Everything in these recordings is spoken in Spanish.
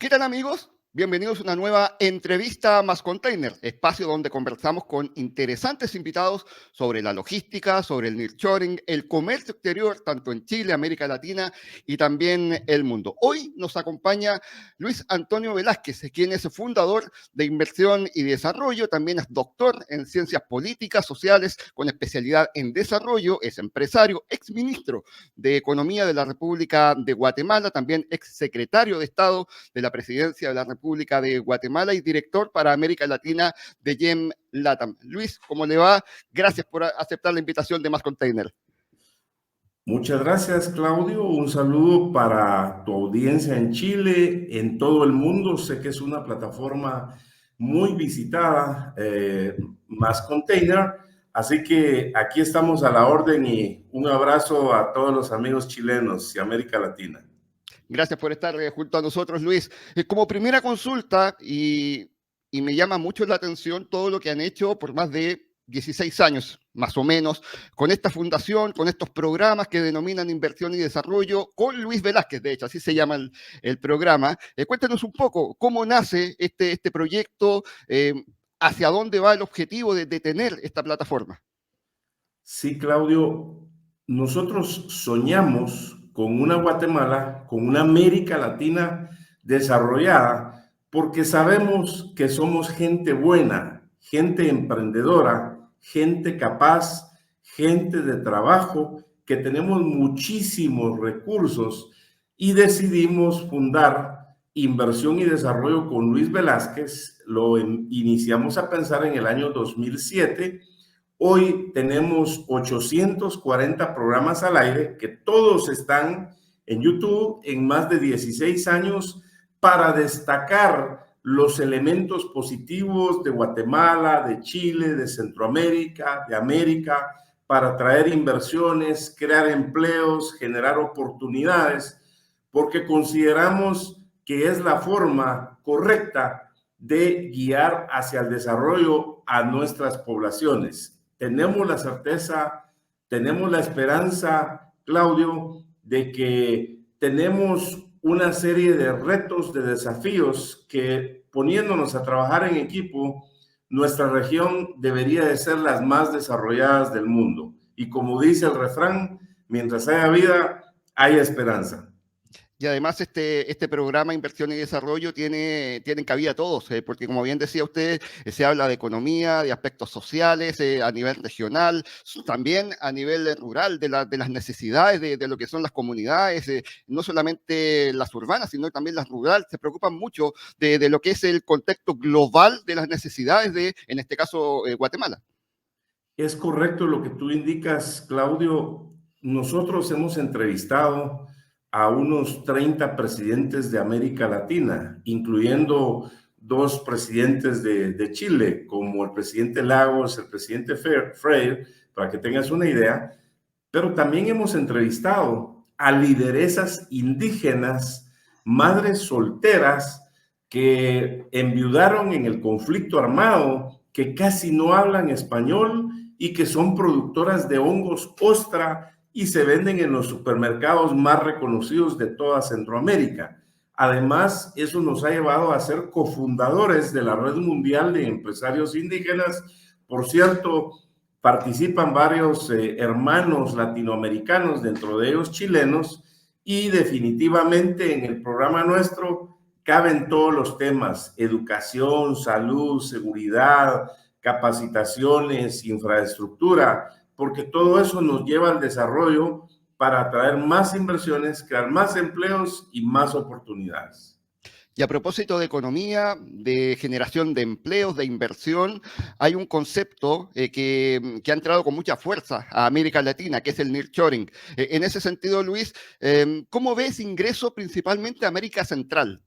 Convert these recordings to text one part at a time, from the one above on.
¿Qué tal, amigos? Bienvenidos a una nueva entrevista Más Container, espacio donde conversamos con interesantes invitados sobre la logística, sobre el nearshoring, el comercio exterior, tanto en Chile, América Latina y también el mundo. Hoy nos acompaña Luis Antonio Velázquez, quien es fundador de Inversión y Desarrollo, también es doctor en Ciencias Políticas, Sociales, con especialidad en Desarrollo, es empresario, exministro de Economía de la República de Guatemala, también exsecretario de Estado de la Presidencia de la República de Guatemala y director para América Latina de GEM LATAM. Luis, ¿cómo le va? Gracias por aceptar la invitación de Más Container. Muchas gracias, Claudio. Un saludo para tu audiencia en Chile, en todo el mundo. Sé que es una plataforma muy visitada, Más Container. Así que aquí estamos a la orden y un abrazo a todos los amigos chilenos y América Latina. Gracias por estar junto a nosotros, Luis. Como primera consulta, y me llama mucho la atención todo lo que han hecho por más de 16 años, más o menos, con esta fundación, con estos programas que denominan Inversión y Desarrollo, con Luis Velázquez, de hecho, así se llama el programa. Cuéntanos un poco cómo nace este proyecto, hacia dónde va el objetivo de tener esta plataforma. Sí, Claudio, nosotros soñamos con una Guatemala, con una América Latina desarrollada, porque sabemos que somos gente buena, gente emprendedora, gente capaz, gente de trabajo, que tenemos muchísimos recursos y decidimos fundar Inversión y Desarrollo con Luis Velázquez. Lo iniciamos a pensar en el año 2007. Hoy tenemos 840 programas al aire que todos están en YouTube en más de 16 años para destacar los elementos positivos de Guatemala, de Chile, de Centroamérica, de América, para traer inversiones, crear empleos, generar oportunidades, porque consideramos que es la forma correcta de guiar hacia el desarrollo a nuestras poblaciones. Tenemos la certeza, tenemos la esperanza, Claudio, de que tenemos una serie de retos, de desafíos que, poniéndonos a trabajar en equipo, nuestra región debería de ser las más desarrolladas del mundo. Y como dice el refrán, mientras haya vida, hay esperanza. Y además este programa Inversión y Desarrollo tienen cabida todos, porque como bien decía usted, se habla de economía, de aspectos sociales a nivel regional, también a nivel rural, de las necesidades de lo que son las comunidades, no solamente las urbanas, sino también las rurales. Se preocupan mucho de lo que es el contexto global de las necesidades de, en este caso, Guatemala. Es correcto lo que tú indicas, Claudio. Nosotros hemos entrevistado a unos 30 presidentes de América Latina, incluyendo dos presidentes de Chile, como el presidente Lagos, el presidente Freire, para que tengas una idea, pero también hemos entrevistado a lideresas indígenas, madres solteras que enviudaron en el conflicto armado, que casi no hablan español y que son productoras de hongos ostra y se venden en los supermercados más reconocidos de toda Centroamérica. Además, eso nos ha llevado a ser cofundadores de la Red Mundial de Empresarios Indígenas. Por cierto, participan varios hermanos latinoamericanos, dentro de ellos chilenos, y definitivamente en el programa nuestro caben todos los temas: educación, salud, seguridad, capacitaciones, infraestructura, porque todo eso nos lleva al desarrollo para atraer más inversiones, crear más empleos y más oportunidades. Y a propósito de economía, de generación de empleos, de inversión, hay un concepto que ha entrado con mucha fuerza a América Latina, que es el nearshoring. En ese sentido, Luis, ¿cómo ves ingreso principalmente a América Central?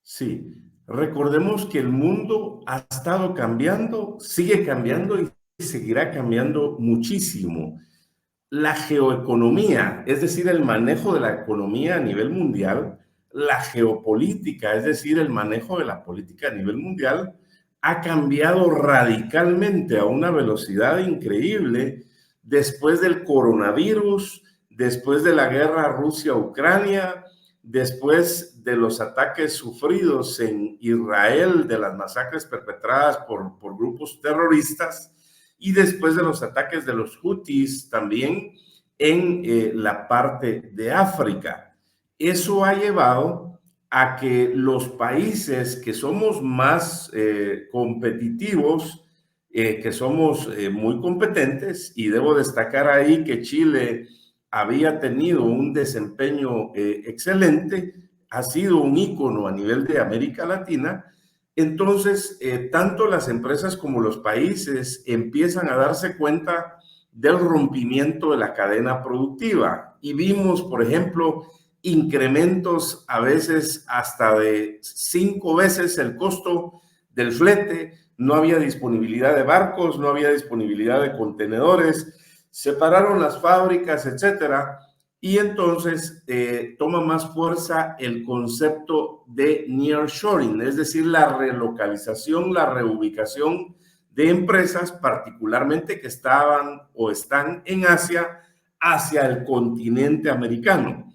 Sí, recordemos que el mundo ha estado cambiando, sigue cambiando y seguirá cambiando muchísimo. La geoeconomía, es decir, el manejo de la economía a nivel mundial, la geopolítica, es decir, el manejo de la política a nivel mundial, ha cambiado radicalmente a una velocidad increíble después del coronavirus, después de la guerra Rusia-Ucrania, después de los ataques sufridos en Israel, de las masacres perpetradas por grupos terroristas, y después de los ataques de los Houthis también en la parte de África. Eso ha llevado a que los países que somos más competitivos, que somos muy competentes, y debo destacar ahí que Chile había tenido un desempeño excelente, ha sido un ícono a nivel de América Latina. Entonces, tanto las empresas como los países empiezan a darse cuenta del rompimiento de la cadena productiva. Y vimos, por ejemplo, incrementos a veces hasta de 5 veces el costo del flete. No había disponibilidad de barcos, no había disponibilidad de contenedores, separaron las fábricas, etcétera. Y entonces toma más fuerza el concepto de nearshoring, es decir, la relocalización, la reubicación de empresas, particularmente que estaban o están en Asia, hacia el continente americano.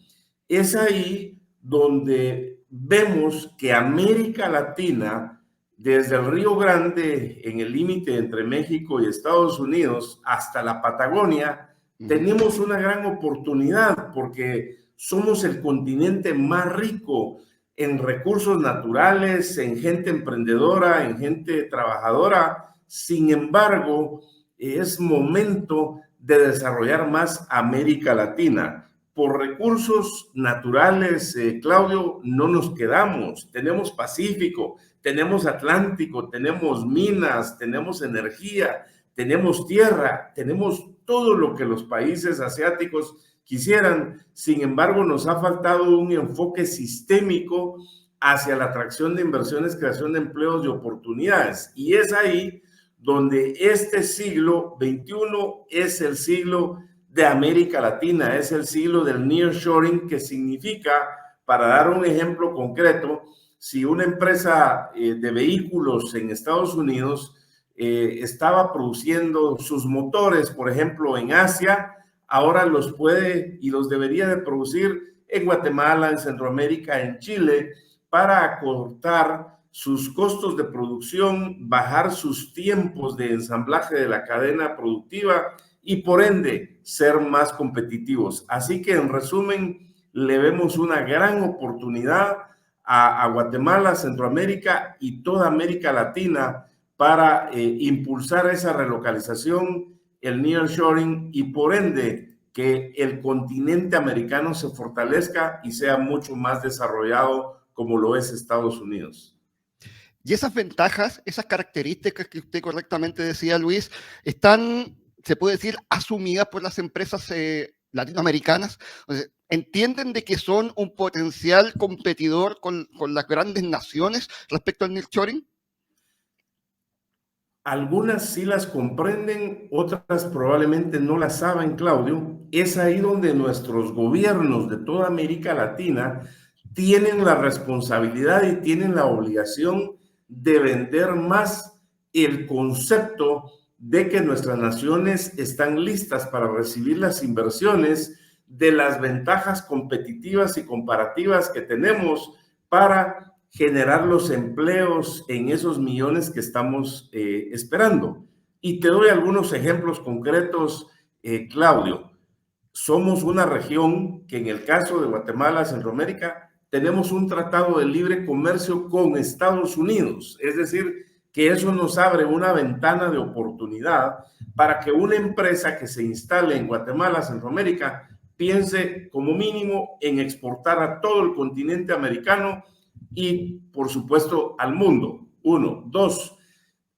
Es ahí donde vemos que América Latina, desde el Río Grande, en el límite entre México y Estados Unidos, hasta la Patagonia, tenemos una gran oportunidad porque somos el continente más rico en recursos naturales, en gente emprendedora, en gente trabajadora. Sin embargo, es momento de desarrollar más América Latina. Por recursos naturales, Claudio, no nos quedamos. Tenemos Pacífico, tenemos Atlántico, tenemos minas, tenemos energía, tenemos tierra, tenemos todo lo que los países asiáticos quisieran. Sin embargo, nos ha faltado un enfoque sistémico hacia la atracción de inversiones, creación de empleos y oportunidades. Y es ahí donde este siglo XXI es el siglo de América Latina, es el siglo del nearshoring, que significa, para dar un ejemplo concreto, si una empresa de vehículos en Estados Unidos estaba produciendo sus motores, por ejemplo, en Asia, ahora los puede y los debería de producir en Guatemala, en Centroamérica, en Chile, para acortar sus costos de producción, bajar sus tiempos de ensamblaje de la cadena productiva y por ende ser más competitivos. Así que en resumen, le vemos una gran oportunidad a Guatemala, Centroamérica y toda América Latina para impulsar esa relocalización, el nearshoring, y por ende que el continente americano se fortalezca y sea mucho más desarrollado como lo es Estados Unidos. Y esas ventajas, esas características que usted correctamente decía, Luis, están, se puede decir, asumidas por las empresas latinoamericanas. O sea, entienden de que son un potencial competidor con las grandes naciones respecto al nearshoring. Algunas sí las comprenden, otras probablemente no las saben, Claudio. Es ahí donde nuestros gobiernos de toda América Latina tienen la responsabilidad y tienen la obligación de vender más el concepto de que nuestras naciones están listas para recibir las inversiones, de las ventajas competitivas y comparativas que tenemos para generar los empleos en esos millones que estamos esperando. Y te doy algunos ejemplos concretos, Claudio. Somos una región que en el caso de Guatemala, Centroamérica, tenemos un tratado de libre comercio con Estados Unidos. Es decir, que eso nos abre una ventana de oportunidad para que una empresa que se instale en Guatemala, Centroamérica, piense como mínimo en exportar a todo el continente americano y, por supuesto, al mundo. 1. 2.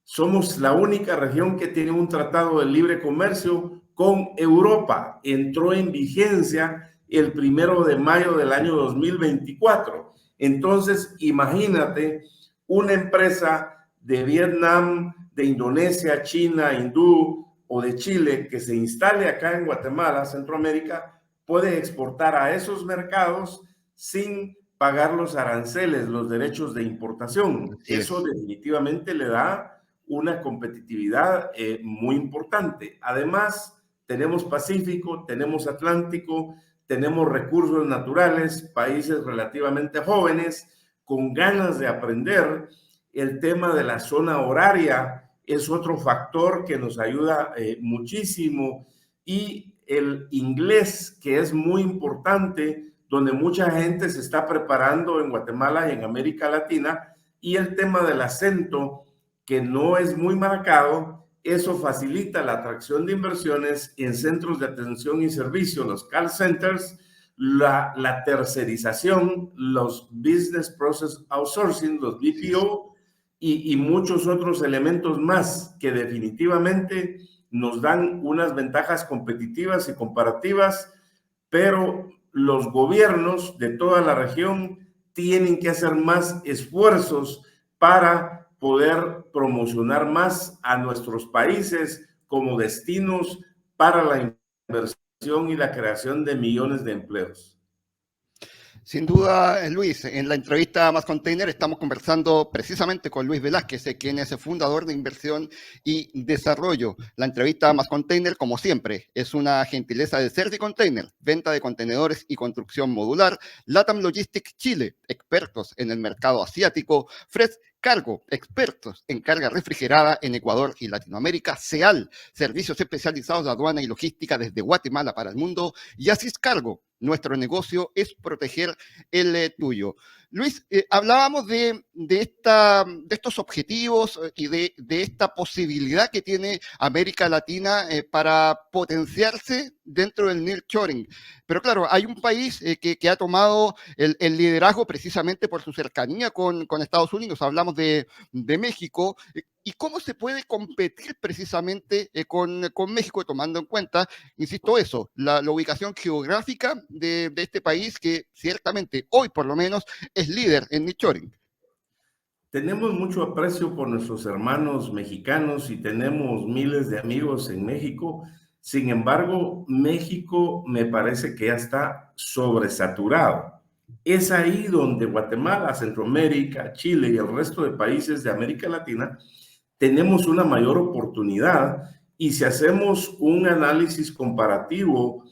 Somos la única región que tiene un tratado de libre comercio con Europa. Entró en vigencia el 1 de mayo del año 2024. Entonces, imagínate una empresa de Vietnam, de Indonesia, China, hindú o de Chile que se instale acá en Guatemala, Centroamérica, puede exportar a esos mercados sin pagar los aranceles, los derechos de importación. Eso definitivamente le da una competitividad muy importante. Además, tenemos Pacífico, tenemos Atlántico, tenemos recursos naturales, países relativamente jóvenes, con ganas de aprender. El tema de la zona horaria es otro factor que nos ayuda muchísimo, y el inglés, que es muy importante, donde mucha gente se está preparando en Guatemala y en América Latina, y el tema del acento, que no es muy marcado. Eso facilita la atracción de inversiones en centros de atención y servicio, los call centers, la tercerización, los business process outsourcing, los BPO, y muchos otros elementos más que definitivamente nos dan unas ventajas competitivas y comparativas, pero los gobiernos de toda la región tienen que hacer más esfuerzos para poder promocionar más a nuestros países como destinos para la inversión y la creación de millones de empleos. Sin duda, Luis, en la entrevista Más Container estamos conversando precisamente con Luis Velázquez, quien es el fundador de Inversión y Desarrollo. La entrevista Más Container, como siempre, es una gentileza de Certi Container, venta de contenedores y construcción modular, Latam Logistics Chile, expertos en el mercado asiático, Fresh Cargo, expertos en carga refrigerada en Ecuador y Latinoamérica, SEAL, servicios especializados de aduana y logística desde Guatemala para el mundo, y Asís Cargo. Nuestro negocio es proteger el tuyo. Luis, hablábamos de estos objetivos y de esta posibilidad que tiene América Latina para potenciarse dentro del nearshoring. Pero claro, hay un país que ha tomado el liderazgo precisamente por su cercanía con Estados Unidos. Hablamos de México. ¿Y cómo se puede competir precisamente con México, tomando en cuenta, insisto, eso, la ubicación geográfica de este país que ciertamente hoy por lo menos es líder en nearshoring? Tenemos mucho aprecio por nuestros hermanos mexicanos y tenemos miles de amigos en México. Sin embargo, México me parece que ya está sobresaturado. Es ahí donde Guatemala, Centroamérica, Chile y el resto de países de América Latina tenemos una mayor oportunidad. Y si hacemos un análisis comparativo,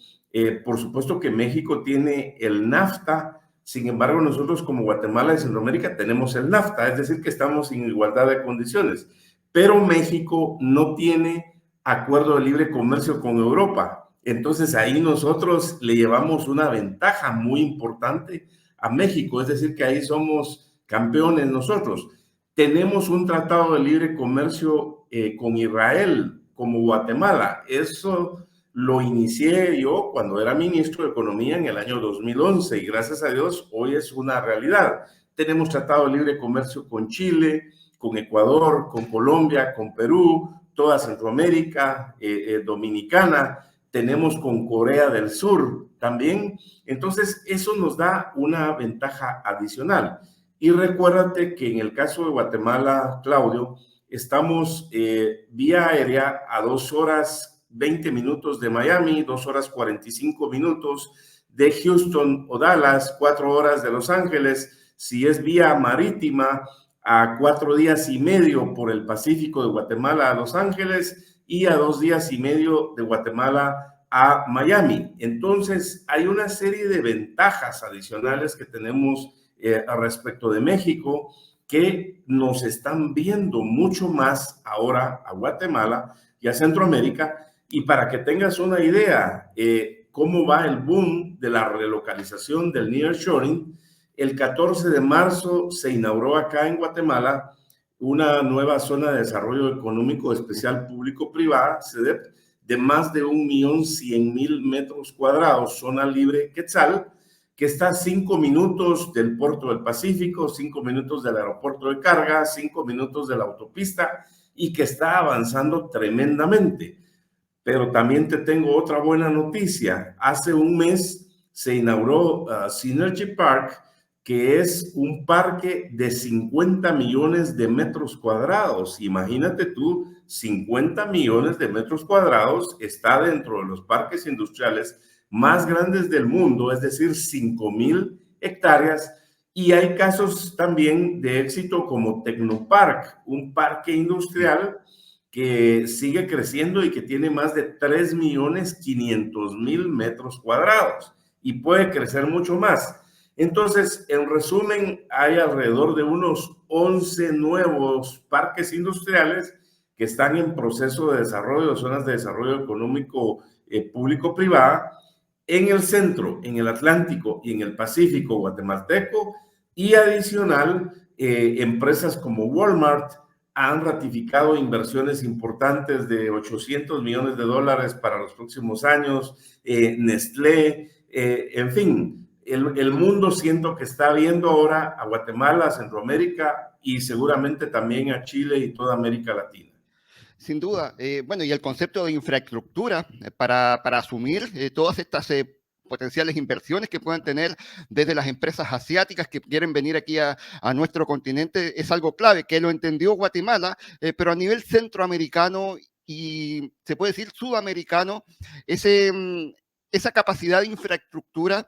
por supuesto que México tiene el NAFTA. Sin embargo, nosotros como Guatemala y Centroamérica tenemos el NAFTA, es decir, que estamos en igualdad de condiciones. Pero México no tiene acuerdo de libre comercio con Europa. Entonces ahí nosotros le llevamos una ventaja muy importante a México, es decir, que ahí somos campeones nosotros. Tenemos un tratado de libre comercio con Israel como Guatemala. Eso lo inicié yo cuando era ministro de Economía en el año 2011 y gracias a Dios hoy es una realidad. Tenemos tratado de libre comercio con Chile, con Ecuador, con Colombia, con Perú, toda Centroamérica, Dominicana. Tenemos con Corea del Sur también. Entonces eso nos da una ventaja adicional. Y recuérdate que en el caso de Guatemala, Claudio, estamos vía aérea a 2 horas 20 minutos de Miami, 2 horas 45 minutos de Houston o Dallas, 4 horas de Los Ángeles. Si es vía marítima, a 4 días y medio por el Pacífico de Guatemala a Los Ángeles y a 2 días y medio de Guatemala a Miami. Entonces, hay una serie de ventajas adicionales que tenemos respecto de México, que nos están viendo mucho más ahora a Guatemala y a Centroamérica. Y para que tengas una idea, cómo va el boom de la relocalización del nearshoring, el 14 de marzo se inauguró acá en Guatemala una nueva zona de desarrollo económico especial público-privada, CEDEP, de más de 1.100.000 metros cuadrados, zona libre Quetzal, que está a 5 minutos del puerto del Pacífico, 5 minutos del aeropuerto de carga, 5 minutos de la autopista, y que está avanzando tremendamente. Pero también te tengo otra buena noticia. Hace un mes se inauguró Synergy Park, que es un parque de 50 millones de metros cuadrados. Imagínate tú, 50 millones de metros cuadrados está dentro de los parques industriales más grandes del mundo, es decir, 5,000 hectáreas. Y hay casos también de éxito como Tecnopark, un parque industrial que sigue creciendo y que tiene más de 3.500.000 metros cuadrados. y puede crecer mucho más. Entonces, en resumen, hay alrededor de unos 11 nuevos parques industriales que están en proceso de desarrollo, zonas de desarrollo económico público-privada, en el centro, en el Atlántico y en el Pacífico guatemalteco, y adicional, empresas como Walmart han ratificado inversiones importantes de $800 millones para los próximos años, Nestlé, en fin, el mundo siento que está viendo ahora a Guatemala, a Centroamérica y seguramente también a Chile y toda América Latina. Sin duda. Bueno, y el concepto de infraestructura para asumir todas estas potenciales inversiones que puedan tener desde las empresas asiáticas que quieren venir aquí a nuestro continente es algo clave, que lo entendió Guatemala, pero a nivel centroamericano y se puede decir sudamericano, esa capacidad de infraestructura,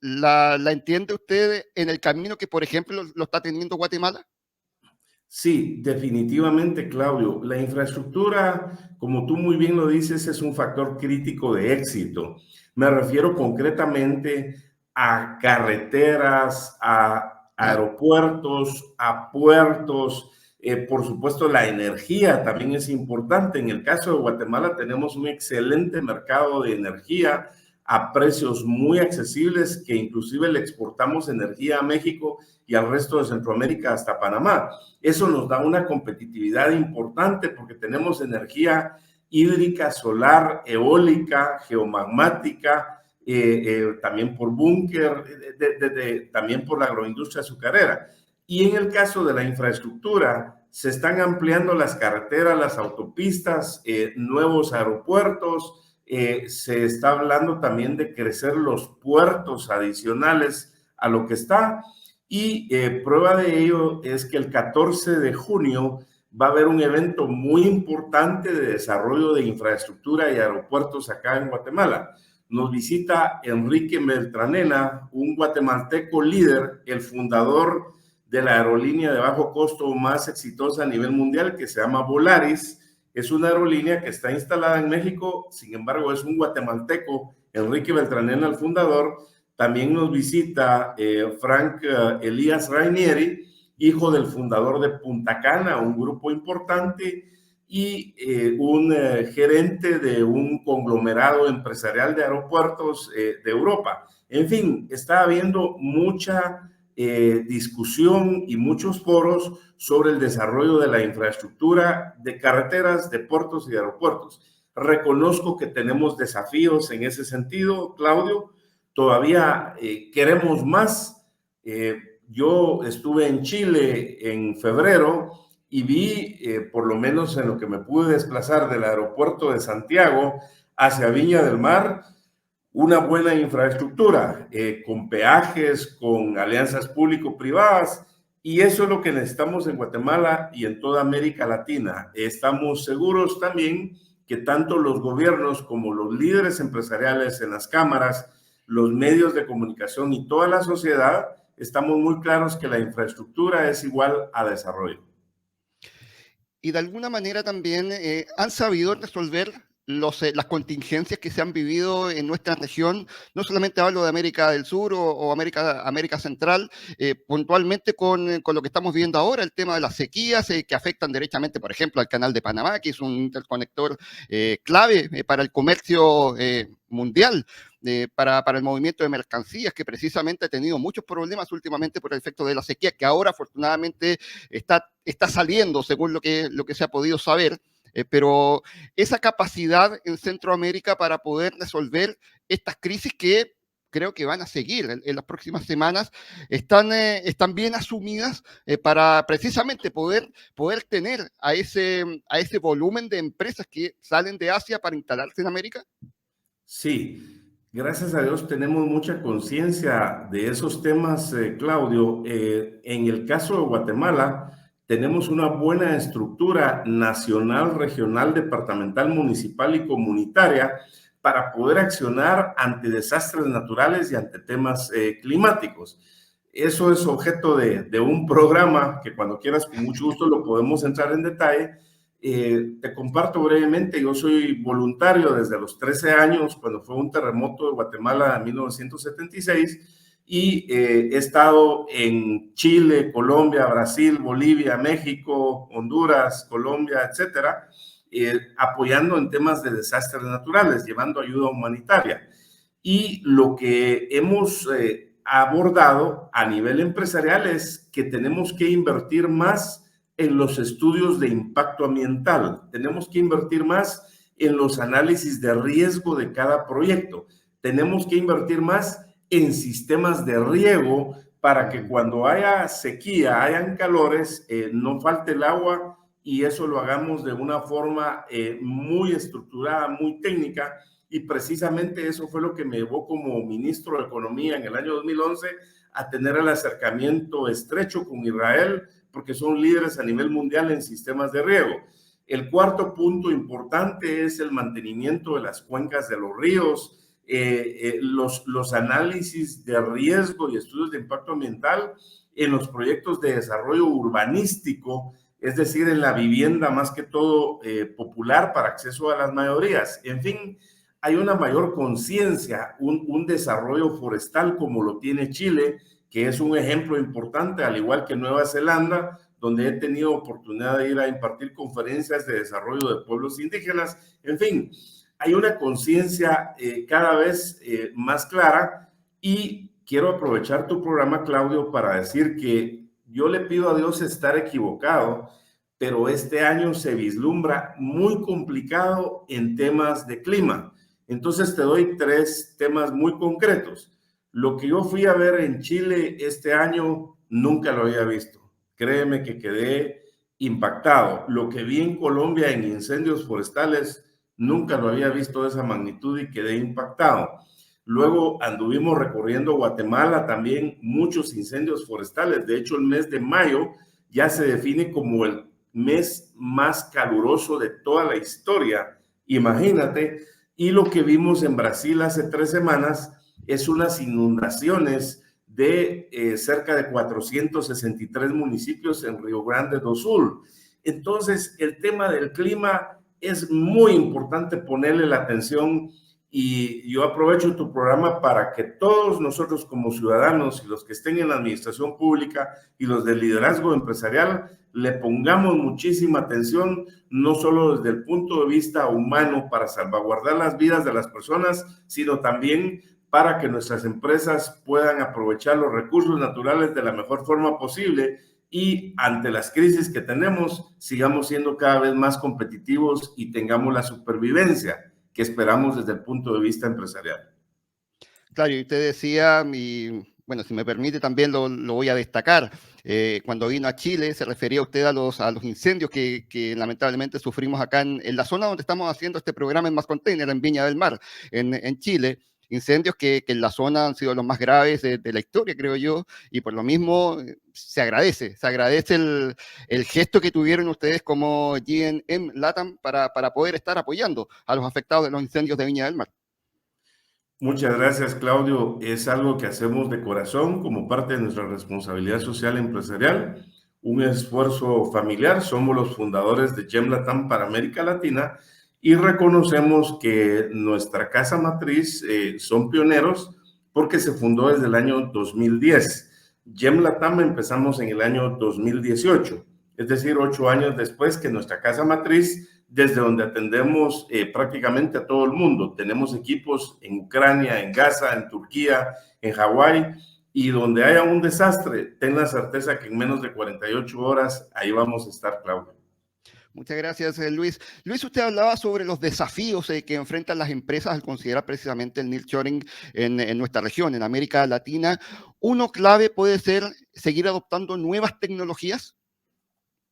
¿la entiende usted en el camino que, por ejemplo, lo está teniendo Guatemala? Sí, definitivamente, Claudio. La infraestructura, como tú muy bien lo dices, es un factor crítico de éxito. Me refiero concretamente a carreteras, a aeropuertos, a puertos. Por supuesto, la energía también es importante. En el caso de Guatemala tenemos un excelente mercado de energía a precios muy accesibles, que inclusive le exportamos energía a México y al resto de Centroamérica hasta Panamá. Eso nos da una competitividad importante porque tenemos energía hídrica, solar, eólica, geomagmática, también por búnker, también por la agroindustria azucarera. Y en el caso de la infraestructura, se están ampliando las carreteras, las autopistas, nuevos aeropuertos, se está hablando también de crecer los puertos adicionales a lo que está. Y prueba de ello es que el 14 de junio va a haber un evento muy importante de desarrollo de infraestructura y aeropuertos acá en Guatemala. Nos visita Enrique Beltranena, un guatemalteco líder, el fundador de la aerolínea de bajo costo más exitosa a nivel mundial, que se llama Volaris. Es una aerolínea que está instalada en México, sin embargo es un guatemalteco, Enrique Beltranena, el fundador. También nos visita Frank Elías Rainieri, hijo del fundador de Punta Cana, un grupo importante, y un gerente de un conglomerado empresarial de aeropuertos de Europa. En fin, está habiendo mucha discusión y muchos foros sobre el desarrollo de la infraestructura de carreteras, de puertos y de aeropuertos. Reconozco que tenemos desafíos en ese sentido, Claudio. Todavía queremos más. Yo estuve en Chile en febrero y vi, por lo menos en lo que me pude desplazar del aeropuerto de Santiago hacia Viña del Mar, una buena infraestructura, con peajes, con alianzas público-privadas, y eso es lo que necesitamos en Guatemala y en toda América Latina. Estamos seguros también que tanto los gobiernos como los líderes empresariales en las cámaras, los medios de comunicación y toda la sociedad, estamos muy claros que la infraestructura es igual a desarrollo. Y de alguna manera también han sabido resolver las contingencias que se han vivido en nuestra región. No solamente hablo de América del Sur o América Central, puntualmente con lo que estamos viendo ahora, el tema de las sequías que afectan directamente, por ejemplo, al Canal de Panamá, que es un interconector clave para el comercio mundial. Para el movimiento de mercancías, que precisamente ha tenido muchos problemas últimamente por el efecto de la sequía, que ahora afortunadamente está saliendo, según lo que se ha podido saber. Pero esa capacidad en Centroamérica para poder resolver estas crisis que creo que van a seguir en las próximas semanas, están bien asumidas para precisamente poder tener a ese volumen de empresas que salen de Asia para instalarse en América. Sí, gracias a Dios tenemos mucha conciencia de esos temas, Claudio. En el caso de Guatemala, tenemos una buena estructura nacional, regional, departamental, municipal y comunitaria para poder accionar ante desastres naturales y ante temas climáticos. Eso es objeto de un programa que cuando quieras con mucho gusto lo podemos entrar en detalle, Te comparto brevemente, yo soy voluntario desde los 13 años, cuando fue un terremoto de Guatemala en 1976, y he estado en Chile, Colombia, Brasil, Bolivia, México, Honduras, Colombia, etcétera, apoyando en temas de desastres naturales, llevando ayuda humanitaria. Y lo que hemos abordado a nivel empresarial es que tenemos que invertir más en los estudios de impacto ambiental, tenemos que invertir más en los análisis de riesgo de cada proyecto, tenemos que invertir más en sistemas de riego para que cuando haya sequía, hayan calores, no falte el agua, y eso lo hagamos de una forma muy estructurada, muy técnica. Y precisamente eso fue lo que me llevó como ministro de Economía en el año 2011 a tener el acercamiento estrecho con Israel, porque son líderes a nivel mundial en sistemas de riego. El cuarto punto importante es el mantenimiento de las cuencas de los ríos, los análisis de riesgo y estudios de impacto ambiental en los proyectos de desarrollo urbanístico, es decir, en la vivienda más que todo popular para acceso a las mayorías. En fin, hay una mayor conciencia, un desarrollo forestal como lo tiene Chile, que es un ejemplo importante, al igual que Nueva Zelanda, donde he tenido oportunidad de ir a impartir conferencias de desarrollo de pueblos indígenas. En fin, hay una conciencia cada vez más clara, y quiero aprovechar tu programa, Claudio, para decir que yo le pido a Dios estar equivocado, pero este año se vislumbra muy complicado en temas de clima. Entonces te doy 3 temas muy concretos. Lo que yo fui a ver en Chile este año nunca lo había visto. Créeme que quedé impactado. Lo que vi en Colombia en incendios forestales nunca lo había visto de esa magnitud y quedé impactado. Luego anduvimos recorriendo Guatemala, también muchos incendios forestales. De hecho, el mes de mayo ya se define como el mes más caluroso de toda la historia. Imagínate. Y lo que vimos en Brasil hace 3 semanas es unas inundaciones de cerca de 463 municipios en Río Grande do Sul. Entonces, el tema del clima es muy importante ponerle la atención, y yo aprovecho tu programa para que todos nosotros como ciudadanos y los que estén en la administración pública y los del liderazgo empresarial le pongamos muchísima atención, no solo desde el punto de vista humano para salvaguardar las vidas de las personas, sino también para que nuestras empresas puedan aprovechar los recursos naturales de la mejor forma posible, y ante las crisis que tenemos, sigamos siendo cada vez más competitivos y tengamos la supervivencia que esperamos desde el punto de vista empresarial. Claro, y usted decía, y bueno, si me permite también lo voy a destacar, cuando vino a Chile se refería usted a los incendios que lamentablemente sufrimos acá en la zona donde estamos haciendo este programa en Más Container, en Viña del Mar, en Chile. Incendios que en la zona han sido los más graves de la historia, creo yo, y por lo mismo se agradece el gesto que tuvieron ustedes como GNM LATAM para poder estar apoyando a los afectados de los incendios de Viña del Mar. Muchas gracias, Claudio. Es algo que hacemos de corazón como parte de nuestra responsabilidad social empresarial, un esfuerzo familiar. Somos los fundadores de GEM LATAM para América Latina y reconocemos que nuestra casa matriz son pioneros porque se fundó desde el año 2010. GEM LATAM empezamos en el año 2018, es decir, 8 años después que nuestra casa matriz, desde donde atendemos prácticamente a todo el mundo. Tenemos equipos en Ucrania, en Gaza, en Turquía, en Hawái, y donde haya un desastre, ten la certeza que en menos de 48 horas ahí vamos a estar, Claudio. Muchas gracias, Luis. Luis, usted hablaba sobre los desafíos que enfrentan las empresas al considerar precisamente el nearshoring en nuestra región, en América Latina. ¿Uno clave puede ser seguir adoptando nuevas tecnologías?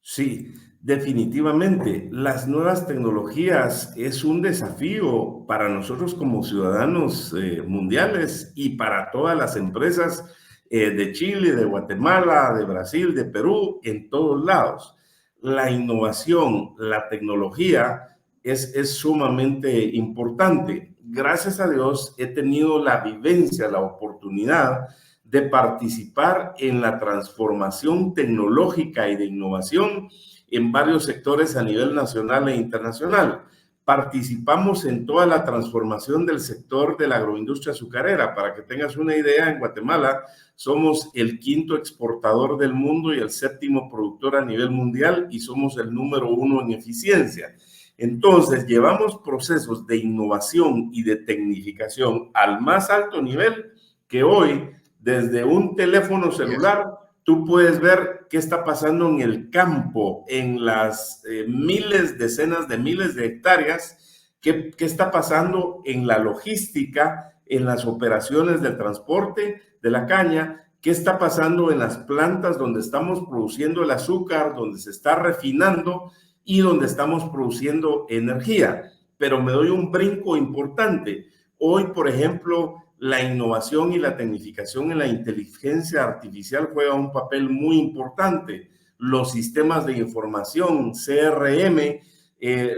Sí, definitivamente. Las nuevas tecnologías es un desafío para nosotros como ciudadanos mundiales y para todas las empresas de Chile, de Guatemala, de Brasil, de Perú, en todos lados. La innovación, la tecnología es sumamente importante. Gracias a Dios he tenido la vivencia, la oportunidad de participar en la transformación tecnológica y de innovación en varios sectores a nivel nacional e internacional. Participamos en toda la transformación del sector de la agroindustria azucarera. Para que tengas una idea, en Guatemala somos el 5º exportador del mundo y el 7º productor a nivel mundial, y somos el número 1 en eficiencia. Entonces, llevamos procesos de innovación y de tecnificación al más alto nivel, que hoy, desde un teléfono celular, tú puedes ver qué está pasando en el campo, en las decenas de miles de hectáreas, qué está pasando en la logística, en las operaciones del transporte de la caña, qué está pasando en las plantas donde estamos produciendo el azúcar, donde se está refinando y donde estamos produciendo energía. Pero me doy un brinco importante. Hoy, por ejemplo, la innovación y la tecnificación en la inteligencia artificial juega un papel muy importante. Los sistemas de información, CRM,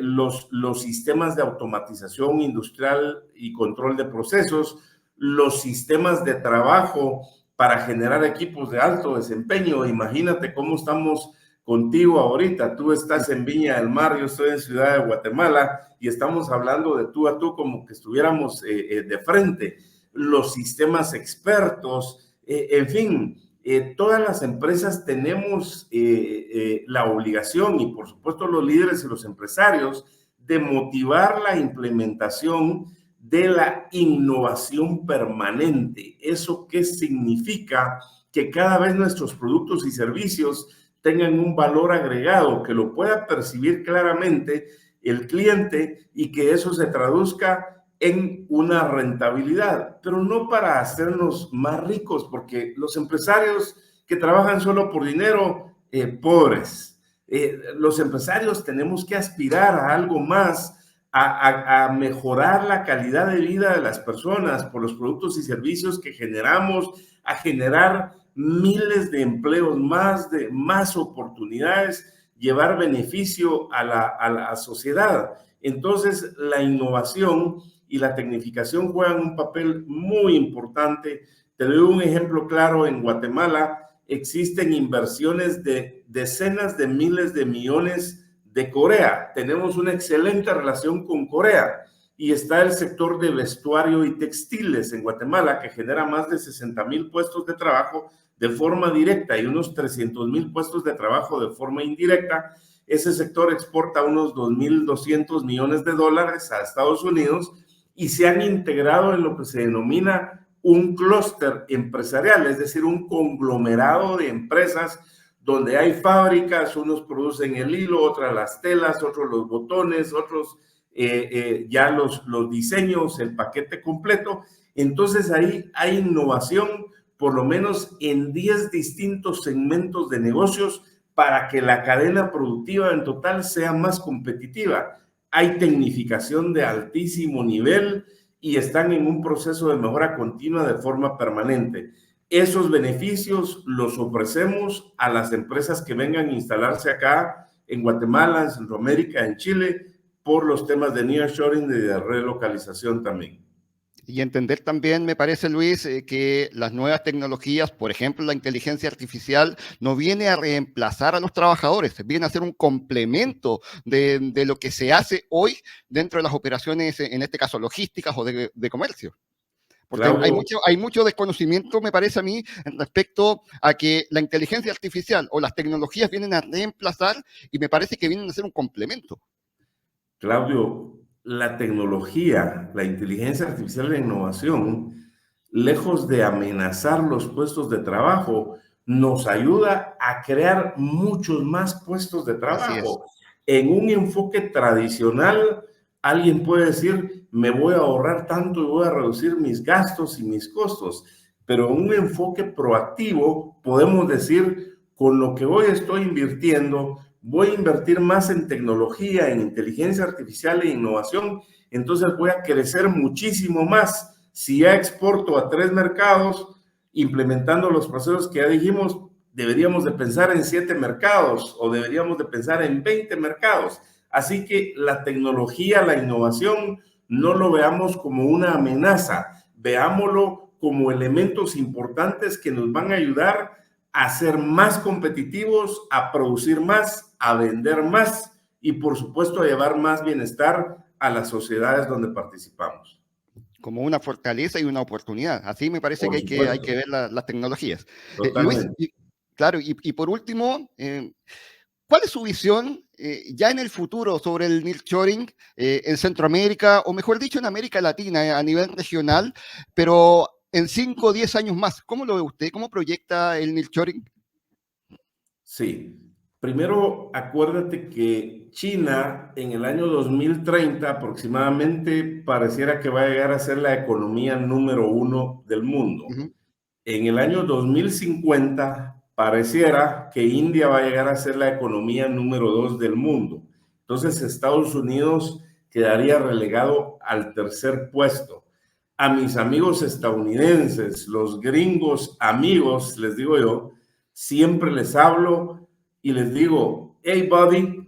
los sistemas de automatización industrial y control de procesos, los sistemas de trabajo para generar equipos de alto desempeño. Imagínate cómo estamos contigo ahorita. Tú estás en Viña del Mar, yo estoy en Ciudad de Guatemala, y estamos hablando de tú a tú como que estuviéramos de frente. Los sistemas expertos, en fin, todas las empresas tenemos la obligación, y por supuesto los líderes y los empresarios, de motivar la implementación de la innovación permanente. ¿Eso qué significa? Que cada vez nuestros productos y servicios tengan un valor agregado, que lo pueda percibir claramente el cliente y que eso se traduzca en una rentabilidad, pero no para hacernos más ricos, porque los empresarios que trabajan solo por dinero, pobres. Los empresarios tenemos que aspirar a algo más, a mejorar la calidad de vida de las personas por los productos y servicios que generamos, a generar miles de empleos más oportunidades, llevar beneficio a la sociedad. Entonces, la innovación y la tecnificación juegan un papel muy importante. Te doy un ejemplo claro. En Guatemala existen inversiones de decenas de miles de millones de Corea. Tenemos una excelente relación con Corea, y está el sector de vestuario y textiles en Guatemala, que genera más de 60,000 puestos de trabajo de forma directa y unos 300,000 puestos de trabajo de forma indirecta. Ese sector exporta unos 2,200 millones de dólares a Estados Unidos, y se han integrado en lo que se denomina un clúster empresarial, es decir, un conglomerado de empresas donde hay fábricas. Unos producen el hilo, otras las telas, otros los botones, otros ya los diseños, el paquete completo. Entonces ahí hay innovación, por lo menos en 10 distintos segmentos de negocios, para que la cadena productiva en total sea más competitiva. Hay tecnificación de altísimo nivel y están en un proceso de mejora continua de forma permanente. Esos beneficios los ofrecemos a las empresas que vengan a instalarse acá en Guatemala, en Centroamérica, en Chile, por los temas de nearshoring y de relocalización también. Y entender también, me parece, Luis, que las nuevas tecnologías, por ejemplo, la inteligencia artificial, no viene a reemplazar a los trabajadores, viene a ser un complemento de lo que se hace hoy dentro de las operaciones, en este caso logísticas o de comercio. Porque claro, hay mucho desconocimiento, me parece a mí, respecto a que la inteligencia artificial o las tecnologías vienen a reemplazar, y me parece que vienen a ser un complemento. Claudio, la tecnología, la inteligencia artificial y la innovación, lejos de amenazar los puestos de trabajo, nos ayuda a crear muchos más puestos de trabajo. En un enfoque tradicional, alguien puede decir, me voy a ahorrar tanto y voy a reducir mis gastos y mis costos. Pero en un enfoque proactivo, podemos decir, con lo que hoy estoy invirtiendo, voy a invertir más en tecnología, en inteligencia artificial e innovación, entonces voy a crecer muchísimo más. Si ya exporto a 3 mercados, implementando los procesos que ya dijimos, deberíamos de pensar en 7 mercados o deberíamos de pensar en 20 mercados. Así que la tecnología, la innovación, no lo veamos como una amenaza, veámoslo como elementos importantes que nos van a ayudar a ser más competitivos, a producir más a vender más y, por supuesto, a llevar más bienestar a las sociedades donde participamos. Como una fortaleza y una oportunidad. Así me parece Por que hay que supuesto. ver las tecnologías. Luis, Totalmente. claro, y por último, ¿cuál es su visión ya en el futuro sobre el nearshoring en Centroamérica, o mejor dicho, en América Latina a nivel regional, pero en 5 o 10 años más? ¿Cómo lo ve usted? ¿Cómo proyecta el nearshoring? Sí. Primero, acuérdate que China en el año 2030 aproximadamente pareciera que va a llegar a ser la economía número 1 del mundo. Ujú. En el año 2050 pareciera que India va a llegar a ser la economía número 2 del mundo. Entonces Estados Unidos quedaría relegado al tercer puesto. A mis amigos estadounidenses, los gringos amigos, les digo yo, siempre les hablo y les digo, hey buddy,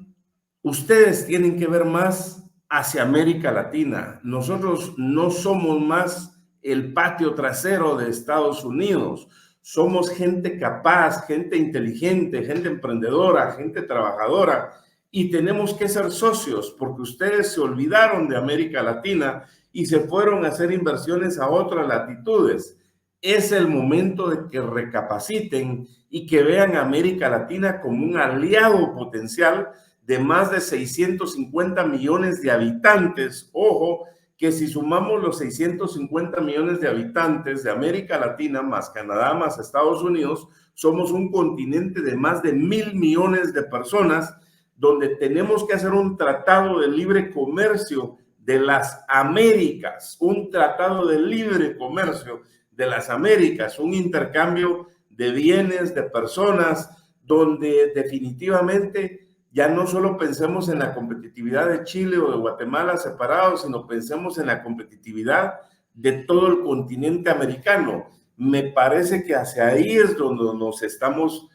ustedes tienen que ver más hacia América Latina. Nosotros no somos más el patio trasero de Estados Unidos. Somos gente capaz, gente inteligente, gente emprendedora, gente trabajadora y tenemos que ser socios porque ustedes se olvidaron de América Latina y se fueron a hacer inversiones a otras latitudes. Es el momento de que recapaciten y que vean a América Latina como un aliado potencial de más de 650 millones de habitantes. Ojo, que si sumamos los 650 millones de habitantes de América Latina, más Canadá, más Estados Unidos, somos un continente de más de 1,000 millones de personas, donde tenemos que hacer un tratado de libre comercio de las Américas, un tratado de libre comercio de las Américas, un intercambio de bienes, de personas, donde definitivamente ya no solo pensemos en la competitividad de Chile o de Guatemala separados, sino pensemos en la competitividad de todo el continente americano. Me parece que hacia ahí es donde nos estamos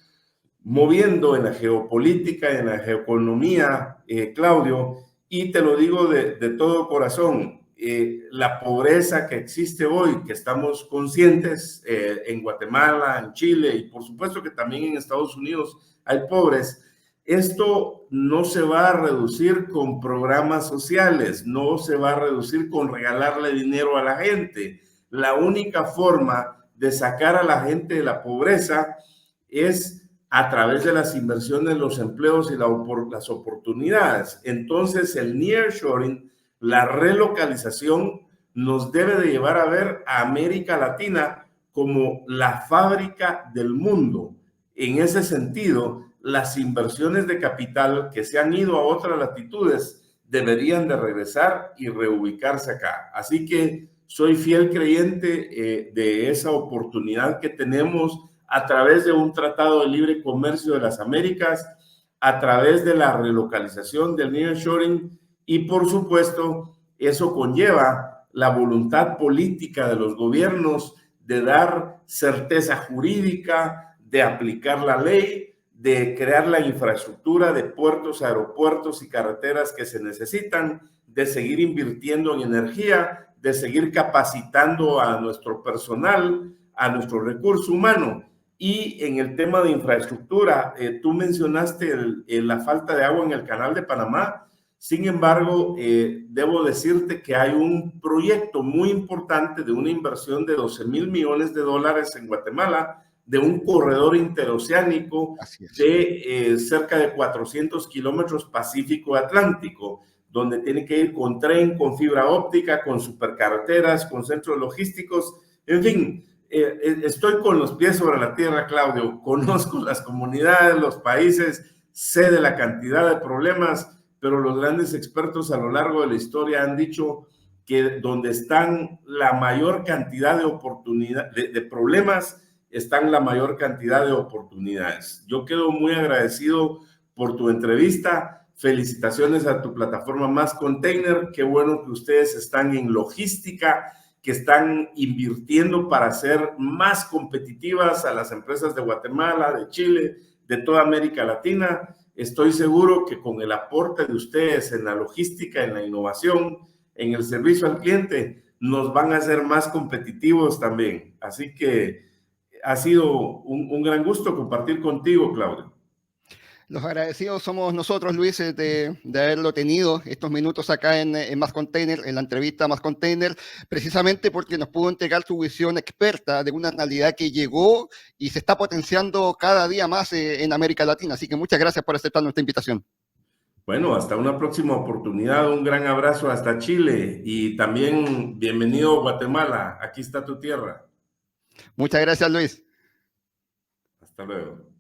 moviendo en la geopolítica, en la geoeconomía, Claudio, y te lo digo de todo corazón. La pobreza que existe hoy, que estamos conscientes en Guatemala, en Chile y por supuesto que también en Estados Unidos hay pobres, esto no se va a reducir con programas sociales, no se va a reducir con regalarle dinero a la gente. La única forma de sacar a la gente de la pobreza es a través de las inversiones, los empleos y las oportunidades. Entonces, el nearshoring, la relocalización, nos debe de llevar a ver a América Latina como la fábrica del mundo. En ese sentido, las inversiones de capital que se han ido a otras latitudes deberían de regresar y reubicarse acá. Así que soy fiel creyente de esa oportunidad que tenemos a través de un tratado de libre comercio de las Américas, a través de la relocalización del nearshoring y, por supuesto, eso conlleva la voluntad política de los gobiernos de dar certeza jurídica, de aplicar la ley, de crear la infraestructura de puertos, aeropuertos y carreteras que se necesitan, de seguir invirtiendo en energía, de seguir capacitando a nuestro personal, a nuestro recurso humano. Y en el tema de infraestructura, tú mencionaste la falta de agua en el Canal de Panamá. Sin embargo, debo decirte que hay un proyecto muy importante de una inversión de 12,000 millones de dólares en Guatemala, de un corredor interoceánico de cerca de 400 kilómetros Pacífico-Atlántico, donde tiene que ir con tren, con fibra óptica, con supercarreteras, con centros logísticos, en fin. Estoy con los pies sobre la tierra, Claudio. Conozco las comunidades, los países, sé de la cantidad de problemas, pero los grandes expertos a lo largo de la historia han dicho que donde están la mayor cantidad de oportunidades, de problemas, están la mayor cantidad de oportunidades. Yo quedo muy agradecido por tu entrevista. Felicitaciones a tu plataforma Más Container. Qué bueno que ustedes están en logística, que están invirtiendo para hacer más competitivas a las empresas de Guatemala, de Chile, de toda América Latina. Estoy seguro que con el aporte de ustedes en la logística, en la innovación, en el servicio al cliente, nos van a hacer más competitivos también. Así que ha sido un gran gusto compartir contigo, Claudio. Los agradecidos somos nosotros, Luis, de haberlo tenido estos minutos acá en Más Container, en la entrevista Más Container, precisamente porque nos pudo entregar su visión experta de una realidad que llegó y se está potenciando cada día más en América Latina. Así que muchas gracias por aceptar nuestra invitación. Bueno, hasta una próxima oportunidad. Un gran abrazo hasta Chile y también bienvenido a Guatemala. Aquí está tu tierra. Muchas gracias, Luis. Hasta luego.